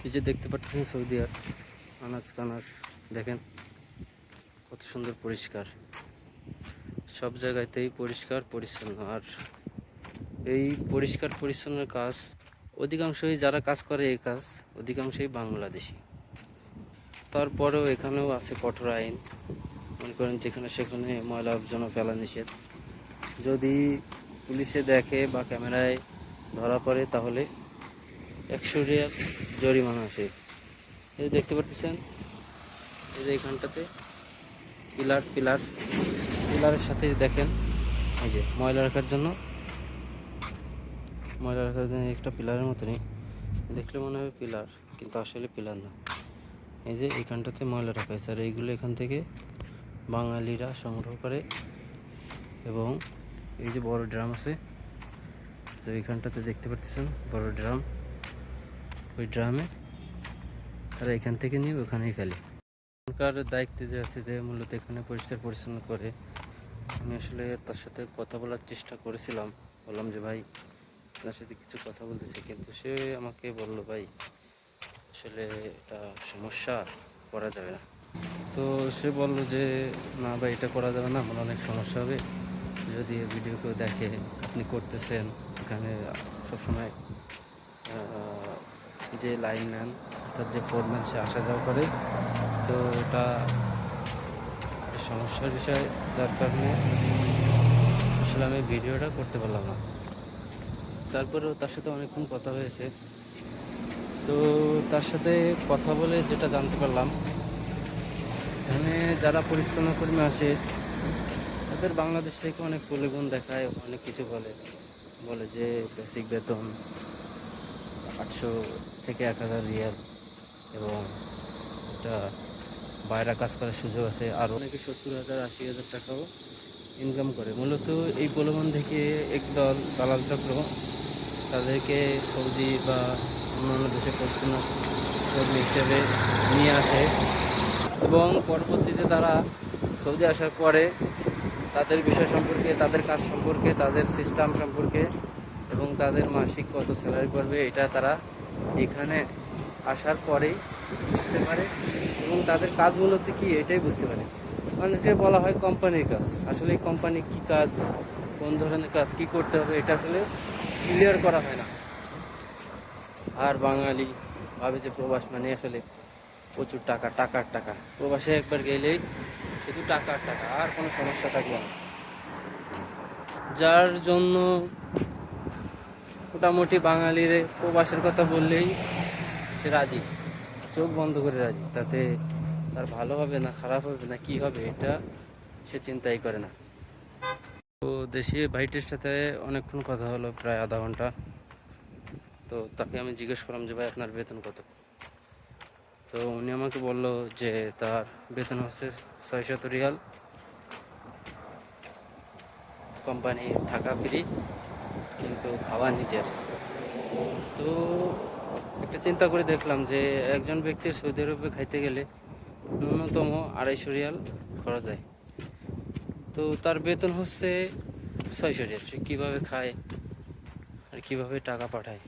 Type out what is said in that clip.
এই যে দেখতে পাচ্ছেন সৌদি আর আনাজ কানাজ দেখেন কত সুন্দর পরিষ্কার, সব জায়গাতেই পরিষ্কার পরিচ্ছন্ন। আর এই পরিষ্কার পরিচ্ছন্ন কাজ অধিকাংশই যারা কাজ করে এই কাজ অধিকাংশই বাংলাদেশি। তারপরেও এখানেও আছে কঠোর আইন, মনে করেন যেখানে সেখানে ময়লা আবর্জনা ফেলা নিষেধ। যদি পুলিশে দেখে বা ক্যামেরায় ধরা পড়ে তাহলে 100 রিয়াল জরিমানা আসে। এই দেখতে পাচ্ছেন এই যে এখানটাতে পিলারের সাথে দেখেন এই যে ময়লা রাখার জন্য একটা পিলারের মতনই দেখলে মনে হবে পিলার, কিন্তু আসলে পিলার না। এই যে এখানটাতে ময়লা রাখা হয়েছে, আর এইগুলো এখান থেকে বাঙালিরা সংগ্রহ করে। এবং এই যে বড় ড্রাম আছে, তো এইখানটাতে দেখতে পাচ্ছেন বড় ড্রাম, ওই ড্রামে তারা এখান থেকে নিয়ে ওখানেই ফেলে। এখানকার দায়িত্বে যে আছে যে মূলত এখানে পরিষ্কার পরিচ্ছন্ন করে, আমি আসলে তার সাথে কথা বলার চেষ্টা করেছিলাম, বললাম যে ভাই তার সাথে কিছু কথা বলতেছি, কিন্তু সে আমাকে বললো ভাই আসলে এটা সমস্যা, করা যাবে না। তো সে বললো যে না ভাই এটা করা যাবে না, আমার অনেক সমস্যা হবে, যদি ভিডিও কেউ দেখে আপনি করতেছেন এখানে সবসময় যে লাইনম্যান অর্থাৎ যে ফোরম্যান সে আসা যাওয়া করে, তো এটা সমস্যার বিষয়, যার কারণে আসলে আমি ভিডিওটা করতে পারলাম না। তারপরেও তার সাথে অনেকক্ষণ কথা হয়েছে, তো তার সাথে কথা বলে যেটা জানতে পারলাম, এখানে যারা পরিচ্ছন্ন কর্মী আসে তাদের বাংলাদেশ থেকে অনেক পলিগন দেখায়, অনেক কিছু বলে যে বেসিক বেতন 800 থেকে 1000 রিয়াল, এবং এটা বাইরে কাজ করার সুযোগ আছে। আর অনেকে 70,000 80,000 টাকাও ইনকাম করে। মূলত এই প্রলোভন থেকে একদল দালাল চক্র তাদেরকে সৌদি বা অন্যান্য দেশে পরিচ্ছন্ন কর্মী হিসেবে নিয়ে আসে, এবং পরবর্তীতে তারা সৌদি আসার পরে তাদের বিষয় সম্পর্কে, তাদের কাজ সম্পর্কে, তাদের সিস্টেম সম্পর্কে এবং তাদের মাসিক কত স্যালারি পড়বে এটা তারা এখানে আসার পরেই বুঝতে পারে, এবং তাদের কাজ মূলত কী এটাই বুঝতে পারে। অনেকটাই বলা হয় কোম্পানির কাজ, আসলে এই কোম্পানি কী কাজ, কোন ধরনের কাজ, কী করতে হবে এটা আসলে ক্লিয়ার করা হয় না। আর বাঙালি ভাবে যে প্রবাস মানে আসলে প্রচুর টাকার টাকা, প্রবাসে একবার গেলেই শুধু টাকার টাকা, আর কোনো সমস্যা থাকবে না। যার জন্য মোটামুটি বাঙালির প্রবাসের কথা বললেই সে রাজি, চোখ বন্ধ করে রাজি, তাতে তার ভালো হবে না খারাপ হবে না কী হবে এটা সে চিন্তাই করে না। তো দেশি ভাইটির সাথে অনেকক্ষণ কথা হলো, প্রায় আধা ঘন্টা। তো তাকে আমি জিজ্ঞেস করলাম যে ভাই আপনার বেতন কত, তো উনি আমাকে বললো যে তার বেতন হচ্ছে 600 রিয়াল, কোম্পানি থাকা ফ্রি কিন্তু খাওয়া নিজের। তো একটা চিন্তা করে দেখলাম যে একজন ব্যক্তির সৌদি আরবে খাইতে গেলে ন্যূনতম 250 রিয়াল খরচ যায়, তো তার বেতন হচ্ছে 600 রিয়াল, সে কীভাবে খায় আর কীভাবে টাকা পাঠায়